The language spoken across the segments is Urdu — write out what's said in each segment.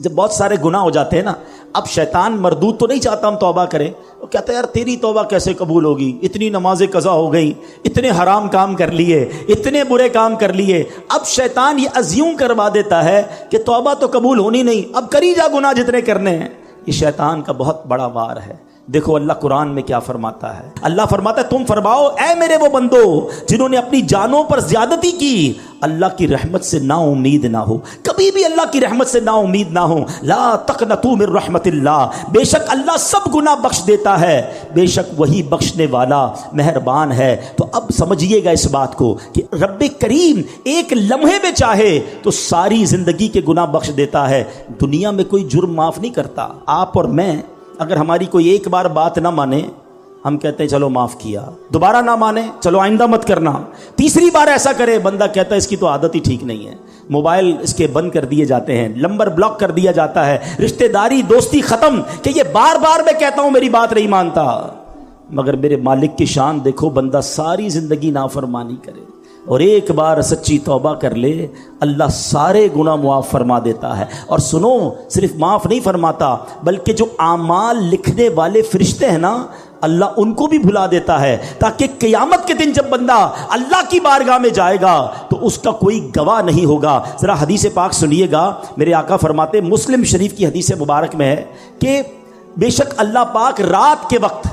جب بہت سارے گناہ ہو جاتے ہیں نا، اب شیطان مردود تو نہیں چاہتا ہم توبہ کریں، وہ کہتا ہے یار تیری توبہ کیسے قبول ہوگی، اتنی نمازیں قضا ہو گئی، اتنے حرام کام کر لیے، اتنے برے کام کر لیے۔ اب شیطان یہ ازیوم کروا دیتا ہے کہ توبہ تو قبول ہونی نہیں، اب کری جا گناہ جتنے کرنے ہیں۔ یہ شیطان کا بہت بڑا وار ہے۔ دیکھو اللہ قرآن میں کیا فرماتا ہے، اللہ فرماتا ہے تم فرماؤ اے میرے وہ بندو جنہوں نے اپنی جانوں پر زیادتی کی، اللہ کی رحمت سے نا امید نہ ہو، کبھی بھی اللہ کی رحمت سے نا امید نہ ہو۔ لا تقنطوا من رحمت اللہ، بے شک اللہ سب گناہ بخش دیتا ہے، بے شک وہی بخشنے والا مہربان ہے۔ تو اب سمجھیے گا اس بات کو کہ رب کریم ایک لمحے میں چاہے تو ساری زندگی کے گناہ بخش دیتا ہے۔ دنیا میں کوئی جرم معاف نہیں کرتا۔ آپ اور میں اگر ہماری کوئی ایک بار بات نہ مانے، ہم کہتے ہیں چلو معاف کیا، دوبارہ نہ مانے چلو آئندہ مت کرنا، تیسری بار ایسا کرے بندہ کہتا ہے اس کی تو عادت ہی ٹھیک نہیں ہے، موبائل اس کے بند کر دیے جاتے ہیں، نمبر بلاک کر دیا جاتا ہے، رشتہ داری دوستی ختم کہ یہ بار بار میں کہتا ہوں میری بات نہیں مانتا۔ مگر میرے مالک کی شان دیکھو، بندہ ساری زندگی نافرمانی کرے اور ایک بار سچی توبہ کر لے، اللہ سارے گناہ معاف فرما دیتا ہے۔ اور سنو، صرف معاف نہیں فرماتا بلکہ جو اعمال لکھنے والے فرشتے ہیں نا، اللہ ان کو بھی بھلا دیتا ہے، تاکہ قیامت کے دن جب بندہ اللہ کی بارگاہ میں جائے گا تو اس کا کوئی گواہ نہیں ہوگا۔ ذرا حدیث پاک سنیے گا، میرے آقا فرماتے، مسلم شریف کی حدیث مبارک میں ہے کہ بے شک اللہ پاک رات کے وقت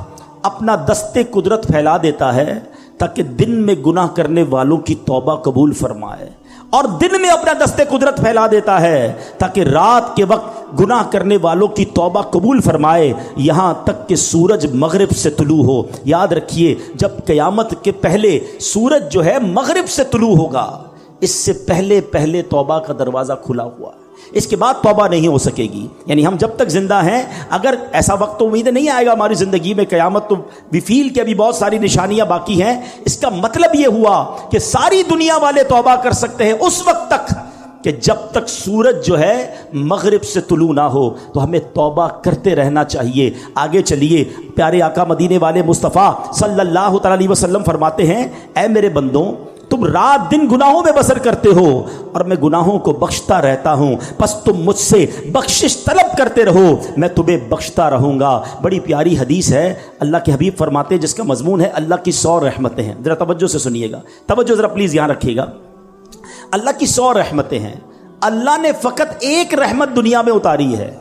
اپنا دست قدرت پھیلا دیتا ہے تاکہ دن میں گناہ کرنے والوں کی توبہ قبول فرمائے، اور دن میں اپنا دست قدرت پھیلا دیتا ہے تاکہ رات کے وقت گناہ کرنے والوں کی توبہ قبول فرمائے، یہاں تک کہ سورج مغرب سے طلوع ہو۔ یاد رکھیے، جب قیامت کے پہلے سورج جو ہے مغرب سے طلوع ہوگا، اس سے پہلے پہلے توبہ کا دروازہ کھلا ہوا ہے، اس کے بعد توبہ نہیں ہو سکے گی۔ یعنی ہم جب تک زندہ ہیں، اگر ایسا وقت تو امید نہیں آئے گا ہماری زندگی میں، قیامت تو وی فیل کہ ابھی بہت ساری نشانیاں باقی ہیں، اس کا مطلب یہ ہوا کہ ساری دنیا والے توبہ کر سکتے ہیں اس وقت تک کہ جب تک سورج جو ہے مغرب سے طلوع نہ ہو۔ تو ہمیں توبہ کرتے رہنا چاہیے۔ آگے چلیے، پیارے آقا مدینے والے مصطفیٰ صلی اللہ تعالی علیہ وسلم فرماتے ہیں، اے میرے بندوں تم رات دن گناہوں میں بسر کرتے ہو اور میں گناہوں کو بخشتا رہتا ہوں، پس تم مجھ سے بخشش طلب کرتے رہو، میں تمہیں بخشتا رہوں گا۔ بڑی پیاری حدیث ہے، اللہ کے حبیب فرماتے ہیں جس کا مضمون ہے اللہ کی 100 رحمتیں ہیں۔ ذرا توجہ سے سنیے گا، توجہ ذرا پلیز یہاں رکھیے گا۔ اللہ کی 100 رحمتیں ہیں، اللہ نے فقط ایک رحمت دنیا میں اتاری ہے،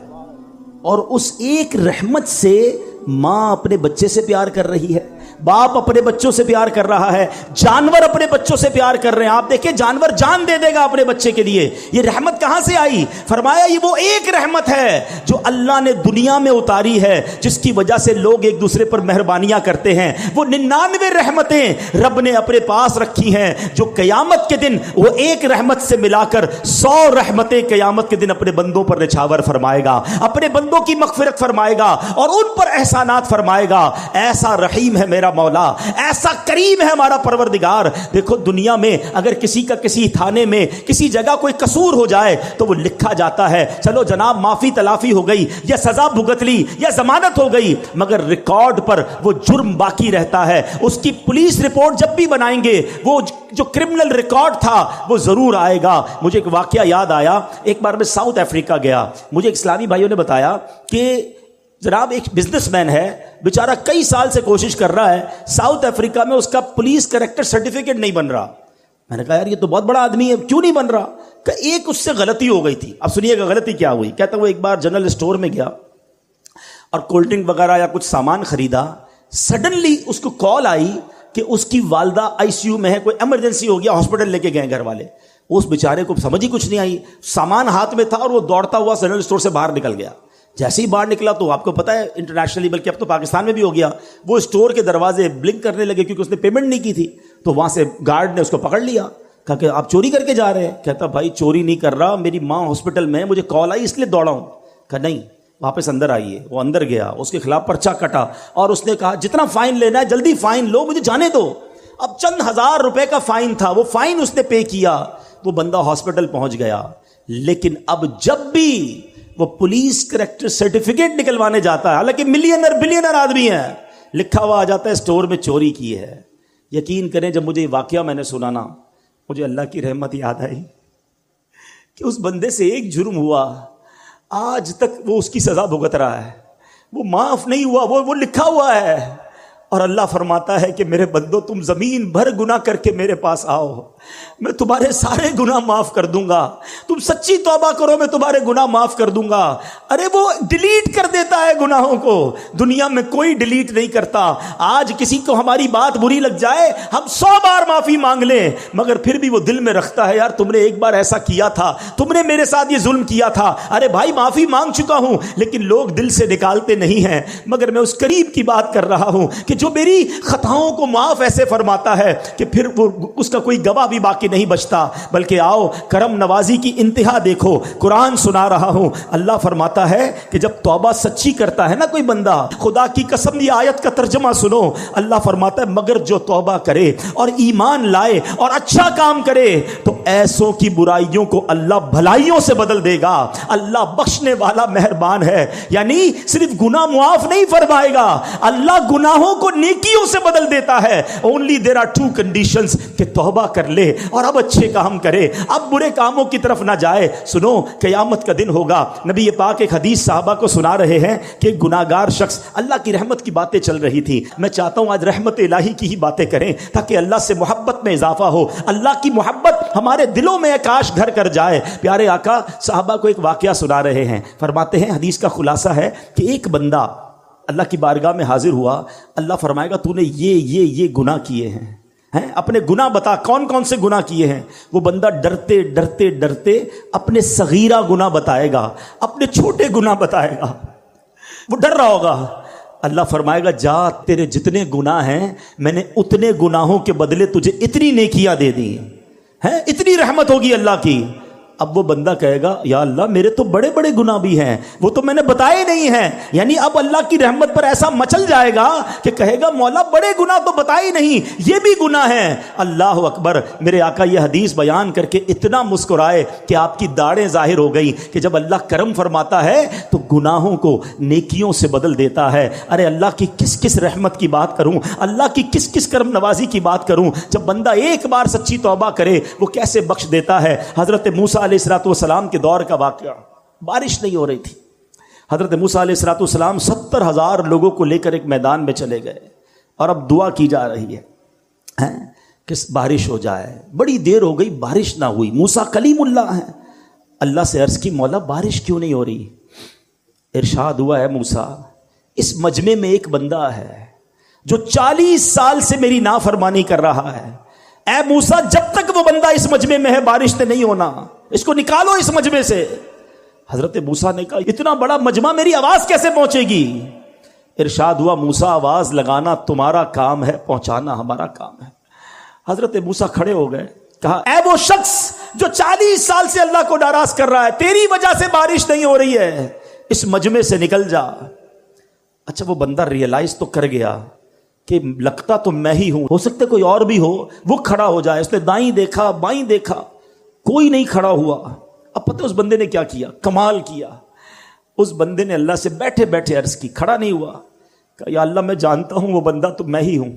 اور اس ایک رحمت سے ماں اپنے بچے سے پیار کر رہی ہے، باپ اپنے بچوں سے پیار کر رہا ہے، جانور اپنے بچوں سے پیار کر رہے ہیں۔ آپ دیکھیں جانور جان دے دے گا اپنے بچے کے لیے۔ یہ رحمت کہاں سے آئی؟ فرمایا یہ وہ ایک رحمت ہے جو اللہ نے دنیا میں اتاری ہے، جس کی وجہ سے لوگ ایک دوسرے پر مہربانیاں کرتے ہیں۔ وہ 99 رحمتیں رب نے اپنے پاس رکھی ہیں جو قیامت کے دن وہ ایک رحمت سے ملا کر 100 رحمتیں قیامت کے دن اپنے بندوں پر نچھاور فرمائے گا، اپنے بندوں کی مغفرت فرمائے گا اور ان پر احسانات فرمائے گا۔ ایسا رحیم ہے میرا مولا، ایسا کریم ہے ہمارا پروردگار۔ دیکھو دنیا میں اگر کسی کا کسی تھانے میں کسی جگہ کوئی قصور ہو جائے تو وہ لکھا جاتا ہے، چلو جناب معافی تلافی ہو گئی یا سزا بھگت لی یا ضمانت ہو گئی، مگر ریکارڈ پر وہ جرم باقی رہتا ہے۔ اس کی پولیس رپورٹ جب بھی بنائیں گے وہ جو کرمنل ریکارڈ تھا وہ ضرور آئے گا۔ مجھے ایک واقعہ یاد آیا، ایک بار میں ساؤتھ افریقہ گیا، مجھے ایک اسلامی بھائیوں نے بتایا کہ جناب ایک بزنس مین ہے، بیچارہ کئی سال سے کوشش کر رہا ہے، ساؤتھ افریقہ میں اس کا پولیس کریکٹر سرٹیفکیٹ نہیں بن رہا۔ میں نے کہا یار یہ تو بہت بڑا آدمی ہے، کیوں نہیں بن رہا؟ کہ ایک اس سے غلطی ہو گئی تھی۔ اب سنیے گا غلطی کیا ہوئی۔ کہتا وہ ایک بار جنرل اسٹور میں گیا اور کولڈ ڈرنک وغیرہ یا کچھ سامان خریدا، سڈنلی اس کو کال آئی کہ اس کی والدہ آئی سی یو میں ہے، کوئی ایمرجنسی ہو گیا، ہاسپٹل لے کے گئے گھر والے۔ اس بیچارے کو سمجھ ہی کچھ نہیں آئی، سامان ہاتھ میں تھا اور وہ دوڑتا ہوا جنرل اسٹور سے باہر نکل گیا۔ جیسے ہی باہر نکلا تو آپ کو پتا ہے انٹرنیشنلی بلکہ اب تو پاکستان میں بھی ہو گیا، وہ اسٹور کے دروازے بلنک کرنے لگے کیونکہ اس نے پیمنٹ نہیں کی تھی۔ تو وہاں سے گارڈ نے اس کو پکڑ لیا، کہا کہ آپ چوری کر کے جا رہے ہیں؟ کہتا بھائی چوری نہیں کر رہا، میری ماں ہاسپٹل میں، مجھے کال آئی اس لیے دوڑا ہوں۔ کہا نہیں واپس اندر آئیے۔ وہ اندر گیا، اس کے خلاف پرچہ کٹا اور اس نے کہا جتنا فائن لینا ہے جلدی فائن لو، مجھے جانے دو۔ اب چند ہزار روپے کا فائن تھا، وہ فائن اس نے پے کیا، وہ بندہ ہاسپٹل پہنچ گیا۔ لیکن اب جب بھی وہ پولیس کریکٹر سرٹیفکیٹ نکلوانے جاتا ہے، حالانکہ ملینر بلینر آدمی ہے، لکھا ہوا آ جاتا ہے اسٹور میں چوری کی ہے۔ یقین کریں جب مجھے یہ واقعہ میں نے سنا نا، مجھے اللہ کی رحمت یاد آئی کہ اس بندے سے ایک جرم ہوا، آج تک وہ اس کی سزا بھگت رہا ہے، وہ معاف نہیں ہوا، وہ لکھا ہوا ہے۔ اور اللہ فرماتا ہے کہ میرے بندو تم زمین بھر گناہ کر کے میرے پاس آؤ، میں تمہارے سارے گناہ معاف کر دوں گا، تم سچی توبہ کرو میں تمہارے گناہ معاف کر دوں گا۔ ارے وہ ڈیلیٹ کر دیتا ہے گناہوں کو، دنیا میں کوئی ڈیلیٹ نہیں کرتا۔ آج کسی کو ہماری بات بری لگ جائے، ہم 100 بار معافی مانگ لیں، مگر پھر بھی وہ دل میں رکھتا ہے، یار تم نے ایک بار ایسا کیا تھا، تم نے میرے ساتھ یہ ظلم کیا تھا۔ ارے بھائی معافی مانگ چکا ہوں، لیکن لوگ دل سے نکالتے نہیں ہیں۔ مگر میں اس قریب کی بات کر رہا ہوں کہ جو میری خطاؤں کو معاف ایسے فرماتا ہے کہ پھر وہ اس کا کوئی گواہ بھی باقی نہیں بچتا۔ بلکہ آؤ کرم نوازی کی انتہا دیکھو، قرآن سنا رہا ہوں، اللہ فرماتا ہے کہ جب توبہ سچی کرتا ہے نا کوئی بندہ، خدا کی قسم یہ آیت کا ترجمہ سنو، اللہ فرماتا ہے مگر جو توبہ کرے اور ایمان لائے اور اچھا کام کرے تو ایسوں کی برائیوں کو اللہ بھلائیوں سے بدل دے گا۔ اللہ بخشنے والا مہربان ہے، یعنی صرف گناہ معاف نہیں فرمائے گا، اللہ گناہوں کو نیکیوں سے بدل دیتا ہے۔ Only there are two conditions کہ توبہ کر لے اور اب اچھے کام کرے، اب برے کاموں کی طرف نہ جائے۔ سنو قیامت کا دن ہوگا، نبی پاک ایک حدیث صحابہ کو سنا رہے ہیں کہ گناہگار شخص، اللہ کی رحمت کی باتیں چل رہی تھی، میں چاہتا ہوں آج رحمت الہی کی ہی باتیں کریں تاکہ اللہ سے محبت میں اضافہ ہو، اللہ کی محبت ہمارے دلوں میں کاش گھر کر جائے۔ پیارے آقا صحابہ کو ایک واقعہ سنا رہے ہیں، فرماتے ہیں حدیث کا خلاصہ ہے کہ ایک بندہ اللہ کی بارگاہ میں حاضر ہوا، اللہ فرمائے گا تو نے یہ گناہ کیے ہیں، اپنے گناہ بتا، کون کون سے گناہ کیے ہیں؟ وہ بندہ ڈرتے ڈرتے ڈرتے اپنے صغیرہ گناہ بتائے گا، اپنے چھوٹے گناہ بتائے گا، وہ ڈر رہا ہوگا۔ اللہ فرمائے گا جا تیرے جتنے گناہ ہیں میں نے اتنے گناہوں کے بدلے تجھے اتنی نیکیاں دے دی ہیں، اتنی رحمت ہوگی اللہ کی۔ اب وہ بندہ کہے گا یا اللہ میرے تو بڑے بڑے گناہ بھی ہیں، وہ تو میں نے بتائے نہیں ہیں، یعنی اب اللہ کی رحمت پر ایسا مچل جائے گا کہ کہے گا مولا بڑے گناہ تو بتائے نہیں، یہ بھی گناہ ہیں۔ اللہ اکبر، میرے آقا یہ حدیث بیان کر کے اتنا مسکرائے کہ آپ کی داڑھیں ظاہر ہو گئی کہ جب اللہ کرم فرماتا ہے تو گناہوں کو نیکیوں سے بدل دیتا ہے۔ ارے اللہ کی کس کس رحمت کی بات کروں، اللہ کی کس کس کرم نوازی کی بات کروں، جب بندہ ایک بار سچی توبہ کرے وہ کیسے بخش دیتا ہے۔ حضرت موسیٰ علیہ السلام کے دور کا واقعہ، بارش نہیں ہو رہی تھی، حضرت موسیٰ علیہ السلام 70,000 لوگوں کو لے کر ایک میدان میں چلے گئے اور اب دعا کی جا رہی ہے کہ بارش ہو جائے۔ بڑی دیر ہو گئی بارش نہ ہوئی، موسیٰ کلیم اللہ ہیں، اللہ سے عرض کی مولا بارش کیوں نہیں ہو رہی؟ ارشاد ہوا ہے موسیٰ اس مجمع میں ایک بندہ ہے جو 40 سال سے میری نافرمانی کر رہا ہے، اے موسیٰ جب تک وہ بندہ اس مجمع میں ہے بارش سے نہیں ہونا، اس کو نکالو اس مجمع سے۔ حضرت موسیٰ نے کہا اتنا بڑا مجمع میری آواز کیسے پہنچے گی؟ ارشاد ہوا موسیٰ آواز لگانا تمہارا کام ہے، پہنچانا ہمارا کام ہے۔ حضرت موسیٰ کھڑے ہو گئے، کہا اے وہ شخص جو 40 سال سے اللہ کو ناراض کر رہا ہے، تیری وجہ سے بارش نہیں ہو رہی ہے، اس مجمع سے نکل جا۔ اچھا وہ بندہ ریئلائز تو کر گیا کہ لگتا تو میں ہی ہوں، ہو سکتا کوئی اور بھی ہو، وہ کھڑا ہو جائے۔ اس نے دائیں دیکھا بائیں دیکھا، کوئی نہیں کھڑا ہوا۔ اب پتہ اس بندے نے کیا کیا؟ کمال کیا۔ اس بندے نے اللہ سے بیٹھے بیٹھے عرض کی، کھڑا نہیں ہوا، کہا یا اللہ میں جانتا ہوں وہ بندہ تو میں ہی ہوں،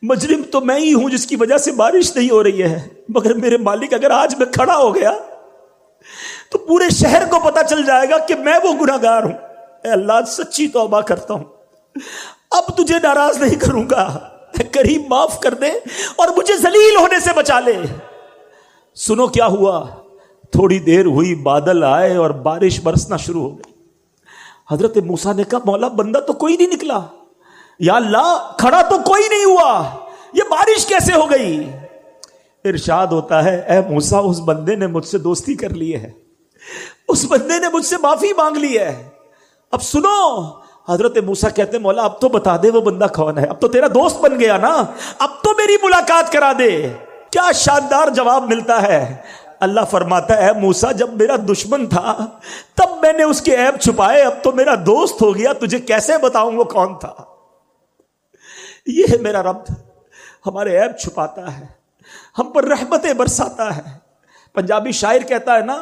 مجرم تو میں ہی ہوں جس کی وجہ سے بارش نہیں ہو رہی ہے، مگر میرے مالک اگر آج میں کھڑا ہو گیا تو پورے شہر کو پتہ چل جائے گا کہ میں وہ گناہگار ہوں۔ اے اللہ سچی توبہ کرتا ہوں، اب تجھے ناراض نہیں کروں گا، کریم معاف کر دے اور مجھے ذلیل ہونے سے بچا لے۔ سنو کیا ہوا، تھوڑی دیر ہوئی بادل آئے اور بارش برسنا شروع ہو گئی۔ حضرت موسیٰ نے کہا مولا بندہ تو کوئی نہیں نکلا، یا اللہ کھڑا تو کوئی نہیں ہوا، یہ بارش کیسے ہو گئی؟ ارشاد ہوتا ہے اے موسیٰ اس بندے نے مجھ سے دوستی کر لی ہے، اس بندے نے مجھ سے معافی مانگ لی ہے۔ اب سنو، حضرت موسیٰ کہتے ہیں مولا اب تو بتا دے وہ بندہ کون ہے، اب تو تیرا دوست بن گیا نا، اب تو میری ملاقات کرا دے۔ کیا شاندار جواب ملتا ہے۔ اللہ فرماتا ہے موسیٰ جب میرا دشمن تھا تب میں نے اس کے عیب چھپائے، اب تو میرا دوست ہو گیا، تجھے کیسے بتاؤں وہ کون تھا۔ یہ ہے میرا رب، ہمارے عیب چھپاتا ہے، ہم پر رحمتیں برساتا ہے۔ پنجابی شاعر کہتا ہے نا،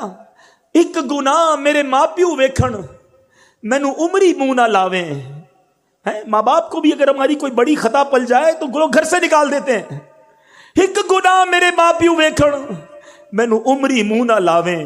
ایک گناہ میرے ماں پیو ویکھن مینو عمری منہ نہ لاویں۔ ماں باپ کو بھی اگر ہماری کوئی بڑی خطا پل جائے تو گھر سے نکال دیتے ہیں۔ ایک گناہ میرے ماں پیو ویکھن مینو عمری منہ نہ لاویں،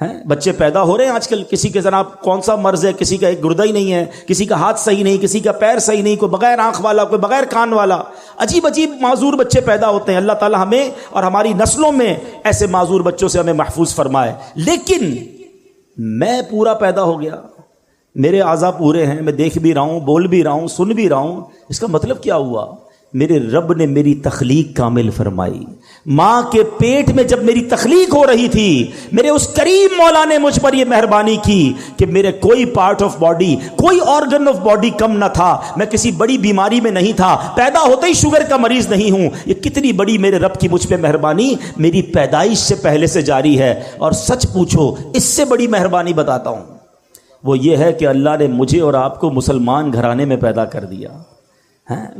بچے پیدا ہو رہے ہیں آج کل، کسی کے ذرا کون سا مرض ہے، کسی کا ایک گردہ ہی نہیں ہے، کسی کا ہاتھ صحیح نہیں، کسی کا پیر صحیح نہیں، کوئی بغیر آنکھ والا، کوئی بغیر کان والا، عجیب عجیب معذور بچے پیدا ہوتے ہیں۔ اللہ تعالی ہمیں اور ہماری نسلوں میں ایسے معذور بچوں سے ہمیں محفوظ فرمائے۔ لیکن میں پورا پیدا ہو گیا، میرے اعضاء پورے ہیں، میں دیکھ بھی رہا ہوں، بول بھی رہا ہوں، سن بھی رہا ہوں، اس کا مطلب کیا ہوا؟ میرے رب نے میری تخلیق کامل فرمائی۔ ماں کے پیٹ میں جب میری تخلیق ہو رہی تھی، میرے اس کریم مولا نے مجھ پر یہ مہربانی کی کہ میرے کوئی پارٹ آف باڈی، کوئی آرگن آف باڈی کم نہ تھا، میں کسی بڑی بیماری میں نہیں تھا، پیدا ہوتے ہی شوگر کا مریض نہیں ہوں۔ یہ کتنی بڑی میرے رب کی مجھ پہ مہربانی میری پیدائش سے پہلے سے جاری ہے۔ اور سچ پوچھو، اس سے بڑی مہربانی بتاتا ہوں، وہ یہ ہے کہ اللہ نے مجھے اور آپ کو مسلمان گھرانے میں پیدا کر دیا۔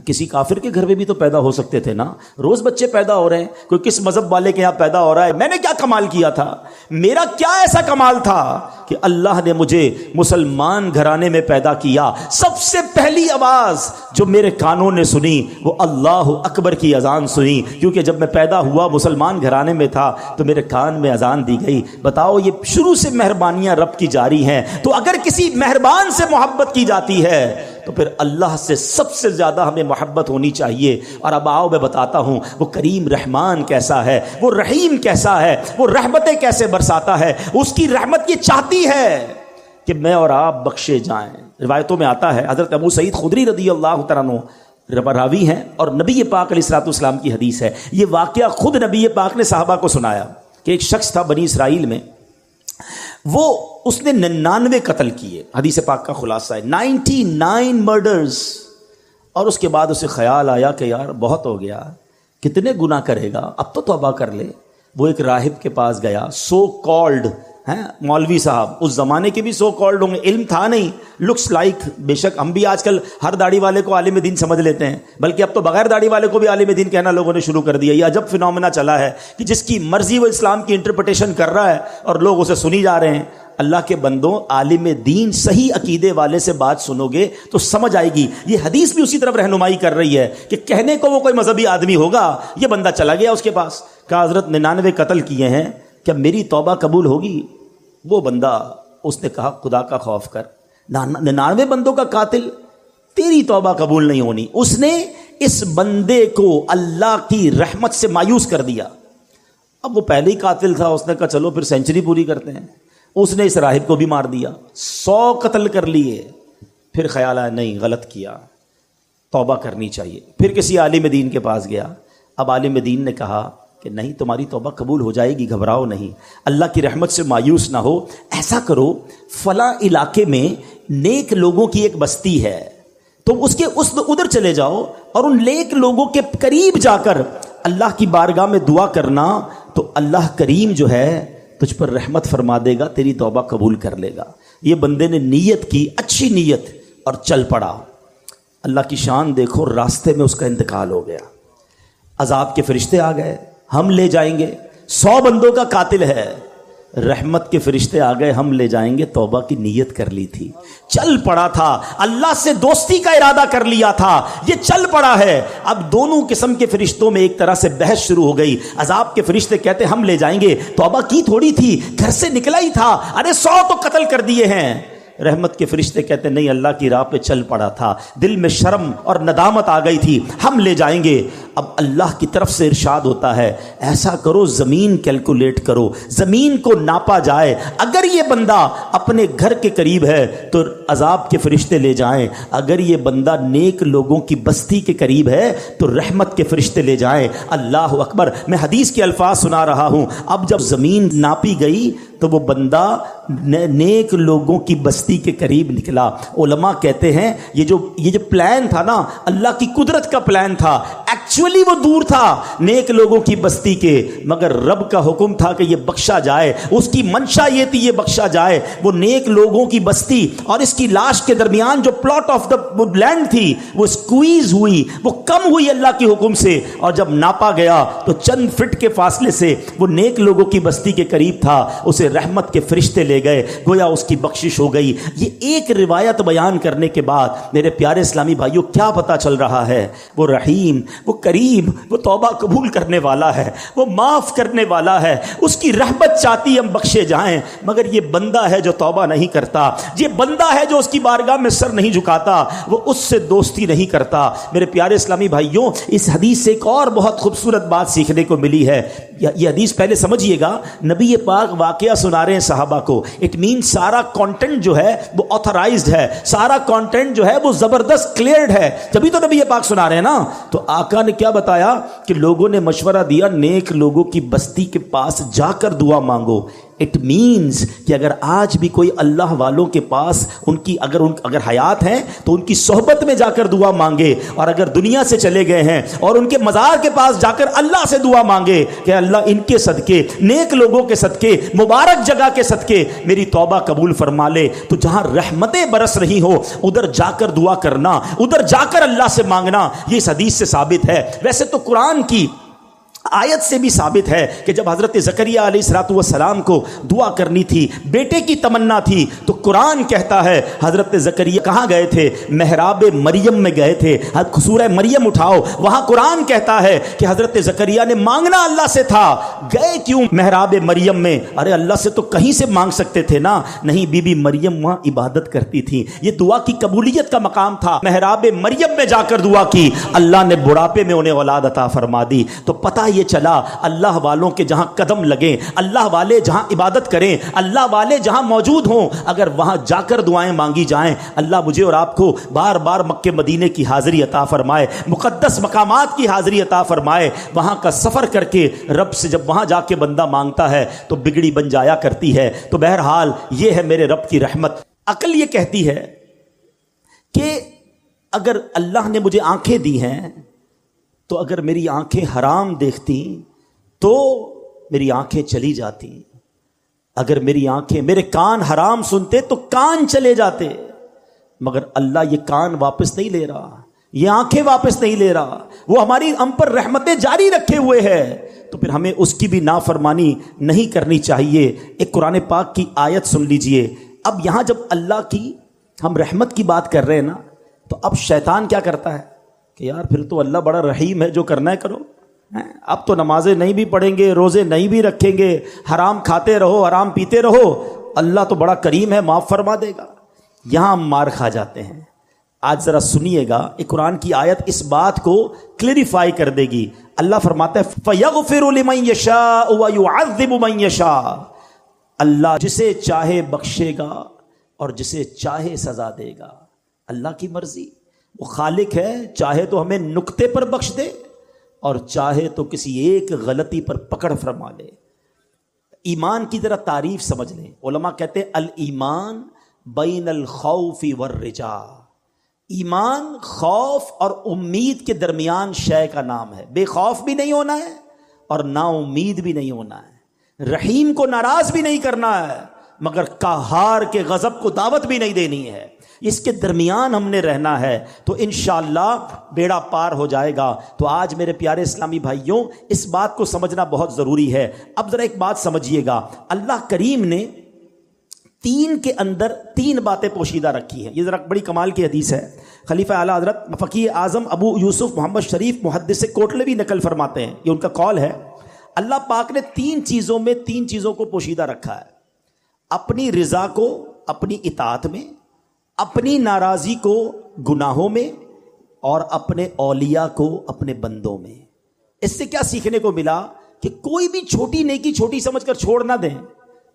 کسی کافر کے گھر میں بھی تو پیدا ہو سکتے تھے نا، روز بچے پیدا ہو رہے ہیں، کوئی کس مذہب والے کے یہاں پیدا ہو رہا ہے۔ میں نے کیا کمال کیا تھا؟ میرا کیا ایسا کمال تھا کہ اللہ نے مجھے مسلمان گھرانے میں پیدا کیا؟ سب سے پہلی آواز جو میرے کانوں نے سنی وہ اللہ اکبر کی اذان سنی، کیونکہ جب میں پیدا ہوا مسلمان گھرانے میں تھا تو میرے کان میں اذان دی گئی۔ بتاؤ، یہ شروع سے مہربانیاں رب کی جاری ہیں۔ تو اگر کسی مہربان سے محبت کی جاتی ہے تو پھر اللہ سے سب سے زیادہ ہمیں محبت ہونی چاہیے۔ اور اب آؤ میں بتاتا ہوں وہ کریم رحمان کیسا ہے، وہ رحیم کیسا ہے، وہ رحمتیں کیسے برساتا ہے۔ اس کی رحمت یہ چاہتی ہے کہ میں اور آپ بخشے جائیں۔ روایتوں میں آتا ہے، حضرت ابو سعید خدری رضی اللہ تعالیٰ عنہ راوی ہیں اور نبی پاک علیہ الصلوۃ والسلام کی حدیث ہے۔ یہ واقعہ خود نبی پاک نے صحابہ کو سنایا کہ ایک شخص تھا بنی اسرائیل میں، اس نے 99 قتل کیے، حدیث پاک کا خلاصہ ہے 99 مرڈرز۔ اور اس کے بعد اسے خیال آیا کہ یار بہت ہو گیا، کتنے گناہ کرے گا، اب تو توبہ کر لے۔ وہ ایک راہب کے پاس گیا، سو کالڈ مولوی صاحب، اس زمانے کے بھی سو کالڈ ہوں گے، علم تھا نہیں، لکس لائک، بے شک ہم بھی آج کل ہر داڑھی والے کو عالم دین سمجھ لیتے ہیں، بلکہ اب تو بغیر داڑھی والے کو بھی عالم دین کہنا لوگوں نے شروع کر دیا۔ یہ عجب فنومنا چلا ہے کہ جس کی مرضی وہ اسلام کی انٹرپریٹیشن کر رہا ہے اور لوگ اسے سنی جا رہے ہیں۔ اللہ کے بندوں، عالم دین صحیح عقیدے والے سے بات سنو گے تو سمجھ آئے گی۔ یہ حدیث بھی اسی طرف رہنمائی کر رہی ہے کہ کہنے کو وہ کوئی مذہبی آدمی ہوگا، یہ بندہ چلا گیا اس کے پاس، کہا حضرت 99 قتل کیے ہیں، کیا میری توبہ قبول ہوگی؟ وہ بندہ، اس نے کہا خدا کا خوف کر، 99 بندوں کا قاتل، تیری توبہ قبول نہیں ہونی۔ اس نے اس بندے کو اللہ کی رحمت سے مایوس کر دیا۔ اب وہ پہلے ہی قاتل تھا، اس نے کہا چلو پھر سینچری پوری کرتے ہیں۔ اس نے اس راہب کو بھی مار دیا، 100 قتل کر لیے۔ پھر خیال آیا نہیں، غلط کیا، توبہ کرنی چاہیے۔ پھر کسی عالم دین کے پاس گیا، اب عالم دین نے کہا کہ نہیں، تمہاری توبہ قبول ہو جائے گی، گھبراؤ نہیں، اللہ کی رحمت سے مایوس نہ ہو۔ ایسا کرو، فلاں علاقے میں نیک لوگوں کی ایک بستی ہے، تم ادھر چلے جاؤ اور ان نیک لوگوں کے قریب جا کر اللہ کی بارگاہ میں دعا کرنا، تو اللہ کریم جو ہے تجھ پر رحمت فرما دے گا، تیری توبہ قبول کر لے گا۔ یہ بندے نے نیت کی، اچھی نیت، اور چل پڑا۔ اللہ کی شان دیکھو، راستے میں اس کا انتقال ہو گیا، عذاب کے فرشتے آ گئے، ہم لے جائیں گے، 100 بندوں کا قاتل ہے۔ رحمت کے فرشتے آ گئے، ہم لے جائیں گے، توبہ کی نیت کر لی تھی، چل پڑا تھا، اللہ سے دوستی کا ارادہ کر لیا تھا، یہ چل پڑا ہے۔ اب دونوں قسم کے فرشتوں میں ایک طرح سے بحث شروع ہو گئی۔ عذاب کے فرشتے کہتے ہم لے جائیں گے، توبہ کی تھوڑی تھی، گھر سے نکلا ہی تھا، ارے 100 تو قتل کر دیے ہیں۔ رحمت کے فرشتے کہتے نہیں، اللہ کی راہ پہ چل پڑا تھا، دل میں شرم اور ندامت آ گئی تھی، ہم لے جائیں گے۔ اب اللہ کی طرف سے ارشاد ہوتا ہے ایسا کرو، زمین کیلکولیٹ کرو، زمین کو ناپا جائے، اگر یہ بندہ اپنے گھر کے قریب ہے تو عذاب کے فرشتے لے جائیں، اگر یہ بندہ نیک لوگوں کی بستی کے قریب ہے تو رحمت کے فرشتے لے جائیں۔ اللہ اکبر، میں حدیث کے الفاظ سنا رہا ہوں۔ اب جب زمین ناپی گئی تو وہ بندہ نیک لوگوں کی بستی کے قریب نکلا۔ علماء کہتے ہیں یہ جو پلان تھا نا، اللہ کی قدرت کا پلان تھا، ایکچولی وہ دور تھا نیک لوگوں کی بستی کے، مگر رب کا حکم تھا کہ یہ بخشا جائے، اس کی منشا یہ تھی یہ بخشا جائے۔ وہ نیک لوگوں کی بستی اور اس کی لاش کے درمیان جو پلاٹ آف دا لینڈ تھی وہ سکویز ہوئی، وہ کم ہوئی اللہ کے حکم سے، اور جب ناپا گیا تو چند فٹ کے فاصلے سے وہ نیک لوگوں کی بستی کے قریب تھا۔ اسے اسے رحمت کے فرشتے لے گئے، گویا اس کی بخشش ہو گئی۔ یہ ایک روایت بیان کرنے کے بعد میرے پیارے اسلامی بھائیوں کیا پتہ چل رہا ہے؟ وہ رحیم، وہ کریم، وہ توبہ قبول کرنے والا ہے، وہ معاف کرنے والا ہے۔ اس کی رحمت چاہتی ہم بخشے جائیں، مگر یہ بندہ ہے جو توبہ نہیں کرتا، یہ بندہ ہے جو اس کی بارگاہ میں سر نہیں جھکاتا، وہ اس سے دوستی نہیں کرتا۔ میرے پیارے اسلامی بھائیوں، اس حدیث سے ایک اور بہت خوبصورت بات سیکھنے کو ملی ہے۔ یہ حدیث پہلے سمجھیے گا، نبی پاک واقعہ سنا رہے ہیں صحابہ کو، اٹ مین سارا کانٹینٹ جو ہے وہ آتھرائزڈ ہے، سارا کانٹینٹ جو ہے وہ زبردست کلیئرڈ ہے، جبھی تو نبی پاک سنا رہے ہیں نا۔ تو آقا نے کیا بتایا کہ لوگوں نے مشورہ دیا نیک لوگوں کی بستی کے پاس جا کر دعا مانگو۔ اٹ مینز کہ اگر آج بھی کوئی اللہ والوں کے پاس ان کی اگر حیات ہیں تو ان کی صحبت میں جا کر دعا مانگے، اور اگر دنیا سے چلے گئے ہیں اور ان کے مزار کے پاس جا کر اللہ سے دعا مانگے کہ اللہ ان کے صدقے، نیک لوگوں کے صدقے، مبارک جگہ کے صدقے میری توبہ قبول فرما لے۔ تو جہاں رحمتیں برس رہی ہو ادھر جا کر دعا کرنا، ادھر جا کر اللہ سے مانگنا، یہ اس حدیث سے ثابت ہے۔ ویسے تو قرآن کی آیت سے بھی ثابت ہے کہ جب حضرت زکریا علیہ السلام کو دعا کرنی تھی، بیٹے کی تمنا تھی، تو قرآن کہتا ہے حضرت زکریا کہاں گئے تھے؟ محراب مریم میں گئے تھے۔ سورہ مریم اٹھاؤ، وہاں قرآن کہتا ہے کہ حضرت زکریا نے مانگنا اللہ سے تھا، گئے کیوں محراب مریم میں؟ ارے اللہ سے تو کہیں سے مانگ سکتے تھے نا، نہیں، بی بی مریم وہاں عبادت کرتی تھی، یہ دعا کی قبولیت کا مقام تھا۔ محراب مریم میں جا کر دعا کی، اللہ نے بڑھاپے میں انہیں اولاد عطا فرما دی۔ تو پتہ یہ چلا اللہ والوں کے جہاں قدم لگیں، اللہ والے جہاں عبادت کریں، اللہ والے جہاں موجود ہوں، اگر وہاں جا کر دعائیں مانگی جائیں، اللہ مجھے اور آپ کو بار بار مکے مدینے کی حاضری عطا فرمائے، مقدس مقامات کی حاضری عطا فرمائے۔ وہاں کا سفر کر کے رب سے جب وہاں جا کے بندہ مانگتا ہے تو بگڑی بن جایا کرتی ہے۔ تو بہرحال یہ ہے میرے رب کی رحمت۔ عقل یہ کہتی ہے کہ اگر اللہ نے مجھے آنکھیں دی ہیں تو اگر میری آنکھیں حرام دیکھتی تو میری آنکھیں چلی جاتی، اگر میری آنکھیں، میرے کان حرام سنتے تو کان چلے جاتے، مگر اللہ یہ کان واپس نہیں لے رہا، یہ آنکھیں واپس نہیں لے رہا، وہ ہماری ہم پر رحمتیں جاری رکھے ہوئے ہے، تو پھر ہمیں اس کی بھی نافرمانی نہیں کرنی چاہیے۔ ایک قرآن پاک کی آیت سن لیجئے۔ اب یہاں جب اللہ کی ہم رحمت کی بات کر رہے ہیں نا، تو اب شیطان کیا کرتا ہے کہ یار پھر تو اللہ بڑا رحیم ہے، جو کرنا ہے کرو، اب تو نمازیں نہیں بھی پڑھیں گے، روزے نہیں بھی رکھیں گے، حرام کھاتے رہو، حرام پیتے رہو، اللہ تو بڑا کریم ہے، معاف فرما دے گا۔ یہاں ہم مار کھا جاتے ہیں۔ آج ذرا سنیے گا، ایک قرآن کی آیت اس بات کو کلیریفائی کر دے گی۔ اللہ فرماتا ہے فَيَغْفِرُ لِمَن يَشَاءُ وَيُعَذِّبُ مَن يَشَاءُ، اللہ جسے چاہے بخشے گا اور جسے چاہے سزا دے گا۔ اللہ کی مرضی، وہ خالق ہے، چاہے تو ہمیں نقطے پر بخش دے اور چاہے تو کسی ایک غلطی پر پکڑ فرما لے۔ ایمان کی ذرا تعریف سمجھ لیں۔ علماء کہتے ہیں الایمان بین الخوف والرجاء، ایمان خوف اور امید کے درمیان شے کا نام ہے۔ بے خوف بھی نہیں ہونا ہے اور نا امید بھی نہیں ہونا ہے، رحیم کو ناراض بھی نہیں کرنا ہے مگر قہار کے غضب کو دعوت بھی نہیں دینی ہے، اس کے درمیان ہم نے رہنا ہے، تو انشاءاللہ بیڑا پار ہو جائے گا۔ تو آج میرے پیارے اسلامی بھائیوں اس بات کو سمجھنا بہت ضروری ہے۔ اب ذرا ایک بات سمجھیے گا، اللہ کریم نے تین کے اندر تین باتیں پوشیدہ رکھی ہیں۔ یہ ذرا بڑی کمال کی حدیث ہے۔ خلیفہ اعلیٰ حضرت فقیہ اعظم ابو یوسف محمد شریف محدث کوٹلوی نقل فرماتے ہیں، یہ ان کا قول ہے، اللہ پاک نے تین چیزوں کو پوشیدہ رکھا ہے، اپنی رضا کو اپنی اطاعت میں، اپنی ناراضی کو گناہوں میں، اور اپنے اولیاء کو اپنے بندوں میں۔ اس سے کیا سیکھنے کو ملا کہ کوئی بھی چھوٹی نیکی چھوٹی سمجھ کر چھوڑ نہ دیں،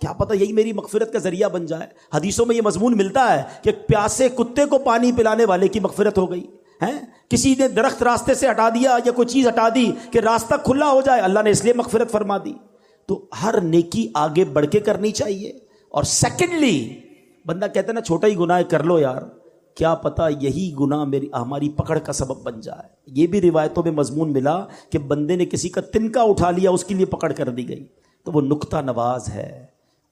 کیا پتہ یہی میری مغفرت کا ذریعہ بن جائے۔ حدیثوں میں یہ مضمون ملتا ہے کہ پیاسے کتے کو پانی پلانے والے کی مغفرت ہو گئی ہے، کسی نے درخت راستے سے ہٹا دیا یا کوئی چیز ہٹا دی کہ راستہ کھلا ہو جائے، اللہ نے اس لیے مغفرت فرما دی۔ تو ہر نیکی آگے بڑھ کے کرنی چاہیے۔ اور سیکنڈلی بندہ کہتا ہے نا چھوٹا ہی گناہ کر لو یار، کیا پتہ یہی گناہ ہماری پکڑ کا سبب بن جائے۔ یہ بھی روایتوں میں مضمون ملا کہ بندے نے کسی کا تنکا اٹھا لیا، اس کے لیے پکڑ کر دی گئی، تو وہ نقطہ نواز ہے۔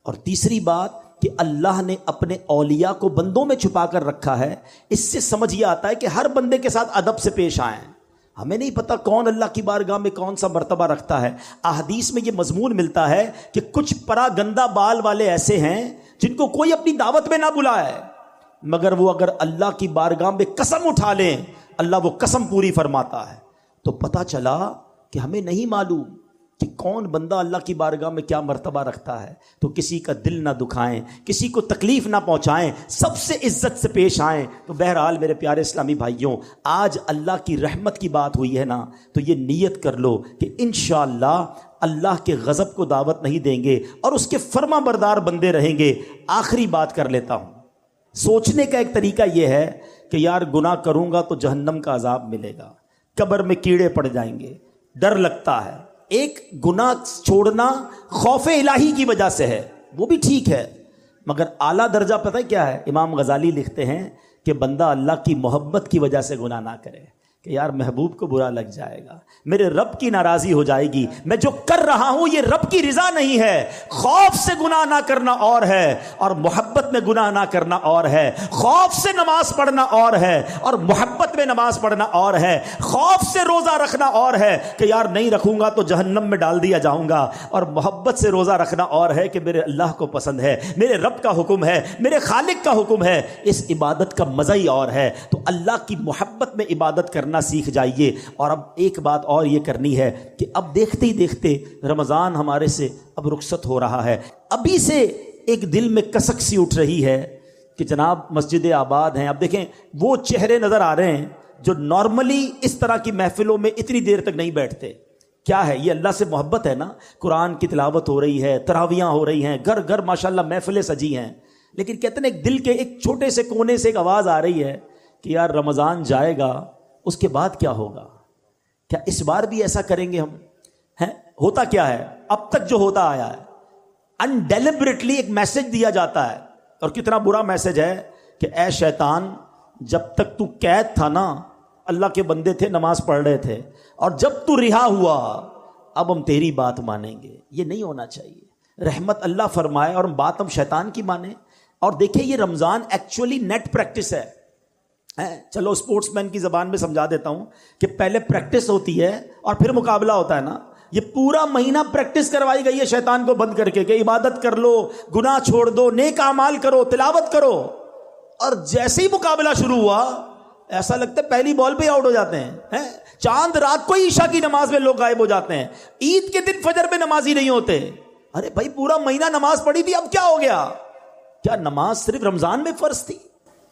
اور تیسری بات کہ اللہ نے اپنے اولیاء کو بندوں میں چھپا کر رکھا ہے، اس سے سمجھ یہ آتا ہے کہ ہر بندے کے ساتھ ادب سے پیش آئیں، ہمیں نہیں پتا کون اللہ کی بارگاہ میں کون سا مرتبہ رکھتا ہے. احادیث میں یہ مضمون ملتا ہے کہ کچھ پرا گندہ بال والے ایسے ہیں جن کو کوئی اپنی دعوت میں نہ بلائے، مگر وہ اگر اللہ کی بارگاہ میں قسم اٹھا لیں اللہ وہ قسم پوری فرماتا ہے. تو پتہ چلا کہ ہمیں نہیں معلوم کہ کون بندہ اللہ کی بارگاہ میں کیا مرتبہ رکھتا ہے. تو کسی کا دل نہ دکھائیں، کسی کو تکلیف نہ پہنچائیں، سب سے عزت سے پیش آئیں. تو بہرحال میرے پیارے اسلامی بھائیوں، آج اللہ کی رحمت کی بات ہوئی ہے نا، تو یہ نیت کر لو کہ انشاءاللہ اللہ کے غضب کو دعوت نہیں دیں گے اور اس کے فرما بردار بندے رہیں گے. آخری بات کر لیتا ہوں. سوچنے کا ایک طریقہ یہ ہے کہ یار گناہ کروں گا تو جہنم کا عذاب ملے گا، قبر میں کیڑے پڑ جائیں گے، ڈر لگتا ہے. ایک گناہ چھوڑنا خوف الہی کی وجہ سے ہے، وہ بھی ٹھیک ہے، مگر اعلیٰ درجہ پتہ کیا ہے؟ امام غزالی لکھتے ہیں کہ بندہ اللہ کی محبت کی وجہ سے گناہ نہ کرے کہ یار محبوب کو برا لگ جائے گا، میرے رب کی ناراضی ہو جائے گی، میں جو کر رہا ہوں یہ رب کی رضا نہیں ہے. خوف سے گناہ نہ کرنا اور ہے اور محبت میں گناہ نہ کرنا اور ہے. خوف سے نماز پڑھنا اور ہے اور محبت میں نماز پڑھنا اور ہے. خوف سے روزہ رکھنا اور ہے کہ یار نہیں رکھوں گا تو جہنم میں ڈال دیا جاؤں گا، اور محبت سے روزہ رکھنا اور ہے کہ میرے اللہ کو پسند ہے، میرے رب کا حکم ہے، میرے خالق کا حکم ہے. اس عبادت کا مزہ ہی اور ہے. تو اللہ کی محبت میں عبادت کرنا سیکھ جائیے. اور اب ایک بات اور یہ کرنی ہے کہ اب دیکھتے ہی دیکھتے رمضان ہمارے سے اب رخصت ہو رہا ہے. ابھی سے ایک دل میں کسک سی اٹھ رہی ہے کہ جناب مسجد آباد ہیں. اب دیکھیں وہ چہرے نظر آ رہے ہیں جو نارملی اس طرح کی محفلوں میں اتنی دیر تک نہیں بیٹھتے. کیا ہے یہ؟ اللہ سے محبت ہے نا. قرآن کی تلاوت ہو رہی ہے، تراویاں ہو رہی ہیں، گھر گھر ماشاءاللہ محفلیں سجی ہیں. لیکن کہتے ہیں ایک دل کے ایک چھوٹے سے کونے سے ایک آواز آ رہی ہے کہ یار رمضان جائے گا، اس کے بعد کیا ہوگا؟ کیا اس بار بھی ایسا کریں گے ہم؟ ہیں ہوتا کیا ہے اب تک جو ہوتا آیا ہے، انڈیلیبریٹلی ایک میسج دیا جاتا ہے. اور کتنا برا میسج ہے کہ اے شیطان، جب تک تو قید تھا نا اللہ کے بندے تھے، نماز پڑھ رہے تھے، اور جب تو رہا ہوا اب ہم تیری بات مانیں گے. یہ نہیں ہونا چاہیے. رحمت اللہ فرمائے اور بات ہم شیطان کی مانیں. اور دیکھیں یہ رمضان ایکچولی نیٹ پریکٹس ہے. چلو اسپورٹس مین کی زبان میں سمجھا دیتا ہوں کہ پہلے پریکٹس ہوتی ہے اور پھر مقابلہ ہوتا ہے نا. یہ پورا مہینہ پریکٹس کروائی گئی ہے شیطان کو بند کر کے کہ عبادت کر لو، گناہ چھوڑ دو، نیک اعمال کرو، تلاوت کرو. اور جیسے ہی مقابلہ شروع ہوا ایسا لگتا ہے پہلی بال پہ آؤٹ ہو جاتے ہیں. چاند رات کو عشاء کی نماز میں لوگ غائب ہو جاتے ہیں، عید کے دن فجر میں نمازی نہیں ہوتے. ارے بھائی پورا مہینہ نماز پڑھی تھی، اب کیا ہو گیا؟ کیا نماز صرف رمضان میں فرض تھی؟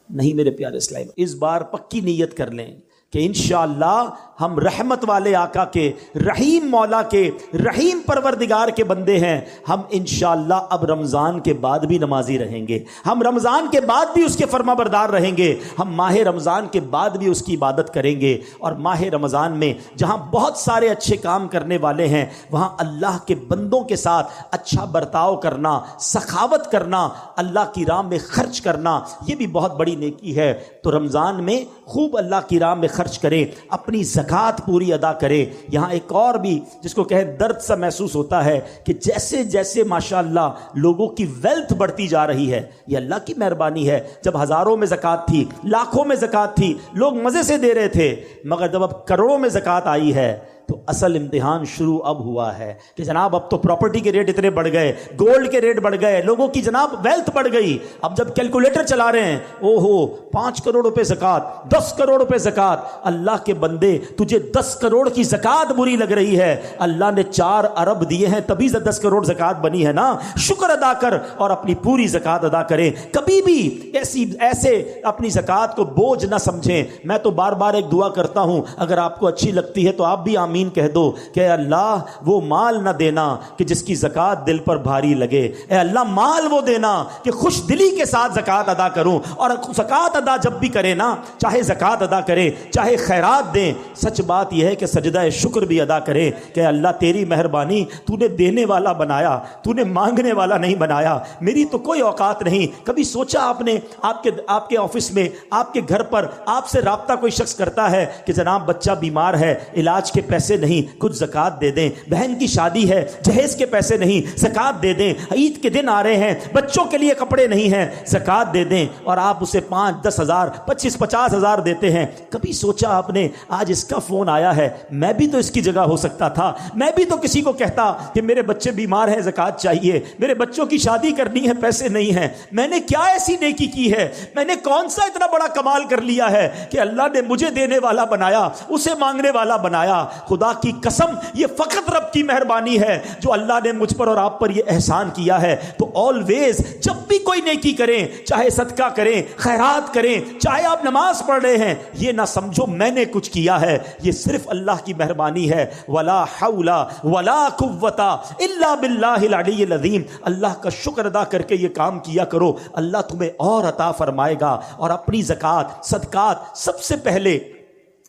نہیں میرے پیارے اسلام. اس بار پکی نیت کر لیں کہ انشاءاللہ ہم رحمت والے آقا کے، رحیم مولا کے، رحیم پروردگار کے بندے ہیں. ہم انشاءاللہ اب رمضان کے بعد بھی نمازی رہیں گے، ہم رمضان کے بعد بھی اس کے فرما بردار رہیں گے، ہم ماہ رمضان کے بعد بھی اس کی عبادت کریں گے. اور ماہ رمضان میں جہاں بہت سارے اچھے کام کرنے والے ہیں وہاں اللہ کے بندوں کے ساتھ اچھا برتاؤ کرنا، سخاوت کرنا، اللہ کی راہ میں خرچ کرنا، یہ بھی بہت بڑی نیکی ہے. تو رمضان میں خوب اللہ کی راہ میں خرچ کریں، اپنی زکوٰۃ پوری ادا کریں. یہاں ایک اور بھی جس کو کہیں درد سا محسوس ہوتا ہے کہ جیسے جیسے ماشاءاللہ لوگوں کی ویلتھ بڑھتی جا رہی ہے، یہ اللہ کی مہربانی ہے. جب ہزاروں میں زکوٰۃ تھی، لاکھوں میں زکوٰۃ تھی، لوگ مزے سے دے رہے تھے، مگر جب اب کروڑوں میں زکوٰۃ آئی ہے تو اصل امتحان شروع اب ہوا ہے کہ جناب اب تو پراپرٹی کے ریٹ اتنے بڑھ گئے، گولڈ کے ریٹ بڑھ گئے، لوگوں کی جناب ویلتھ بڑھ گئی. اب جب کیلکولیٹر چلا رہے ہیں، او ہو 5 کروڑ روپے زکوٰۃ، 10 کروڑ روپے زکوٰۃ. اللہ کے بندے تجھے 10 کروڑ کی زکوٰۃ بری لگ رہی ہے، اللہ نے 4 ارب دیے ہیں تبھی 10 کروڑ زکوٰۃ بنی ہے نا. شکر ادا کر اور اپنی پوری زکوٰۃ ادا کریں. کبھی بھی ایسے اپنی زکوٰۃ کو بوجھ نہ سمجھیں. میں تو بار بار ایک دعا کرتا ہوں، اگر آپ کو اچھی لگتی ہے تو آپ بھی آمین کہہ دو کہ اللہ وہ مال نہ دینا کہ جس کی زکوٰۃ دل پر بھاری لگے. اے اللہ مال وہ دینا کہ خوش دلی کے ساتھ زکوٰۃ ادا کروں. اور زکوٰۃ ادا جب بھی کرے نا، چاہے زکوٰۃ ادا کرے چاہے خیرات دیں، سچ بات یہ ہے کہ سجدہ شکر بھی ادا کرے کہ اللہ تیری مہربانی، تو نے دینے والا بنایا، تو نے مانگنے والا نہیں بنایا. میری تو کوئی اوقات نہیں. کبھی سوچا آپ نے آپ کے آفس میں، آپ کے گھر پر آپ سے رابطہ کوئی شخص کرتا ہے کہ جناب بچہ بیمار ہے، علاج کے پیسے پیسے نہیں کچھ زکوٰۃ دے دیں، بہن کی شادی ہے جہیز کے پیسے نہیں زکوٰۃ دے دیں، عید کے دن آ رہے ہیں بچوں کے لیے کپڑے نہیں ہیں زکوٰۃ دے دیں، اور آپ اسے 5-10,000 25-50,000 دیتے ہیں۔ کبھی سوچا آپ نے آج اس کا فون آیا ہے، میں بھی تو اس کی جگہ ہو سکتا تھا، میں بھی تو کسی کو کہتا کہ میرے بچے بیمار ہیں زکوٰۃ چاہیے، میرے بچوں کی شادی کرنی ہے پیسے نہیں ہیں، میں نے کیا ایسی نیکی کی ہے، میں نے کون سا اتنا بڑا کمال کر لیا ہے کہ اللہ نے مجھے دینے والا بنایا اسے مانگنے والا بنایا۔ خدا کی قسم یہ فقط رب کی مہربانی ہے جو اللہ نے مجھ پر اور آپ پر یہ احسان کیا ہے۔ تو آلویز جب بھی کوئی نیکی کریں، چاہے صدقہ کریں، خیرات کریں، چاہے آپ نماز پڑھ رہے ہیں، یہ نہ سمجھو میں نے کچھ کیا ہے، یہ صرف اللہ کی مہربانی ہے۔ ولا حول ولا قوت الا باللہ العلی العظیم۔ اللہ کا شکر ادا کر کے یہ کام کیا کرو، اللہ تمہیں اور عطا فرمائے گا۔ اور اپنی زکوٰۃ صدقات سب سے پہلے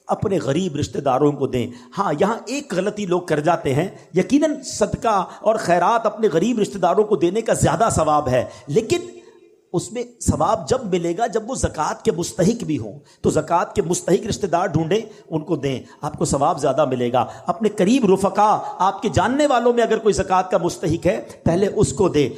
اپنے غریب رشتہ داروں کو دیں۔ ہاں یہاں ایک غلطی لوگ کر جاتے ہیں، یقیناً صدقہ اور خیرات اپنے غریب رشتہ داروں کو دینے کا زیادہ ثواب ہے، لیکن اس میں ثواب جب ملے گا جب وہ زکوٰۃ کے مستحق بھی ہوں، تو زکوٰۃ کے مستحق رشتہ دار ڈھونڈیں ان کو دیں، آپ کو ثواب زیادہ ملے گا۔ اپنے قریب رفقا، آپ کے جاننے والوں میں اگر کوئی زکوٰۃ کا مستحق ہے پہلے اس کو دیں۔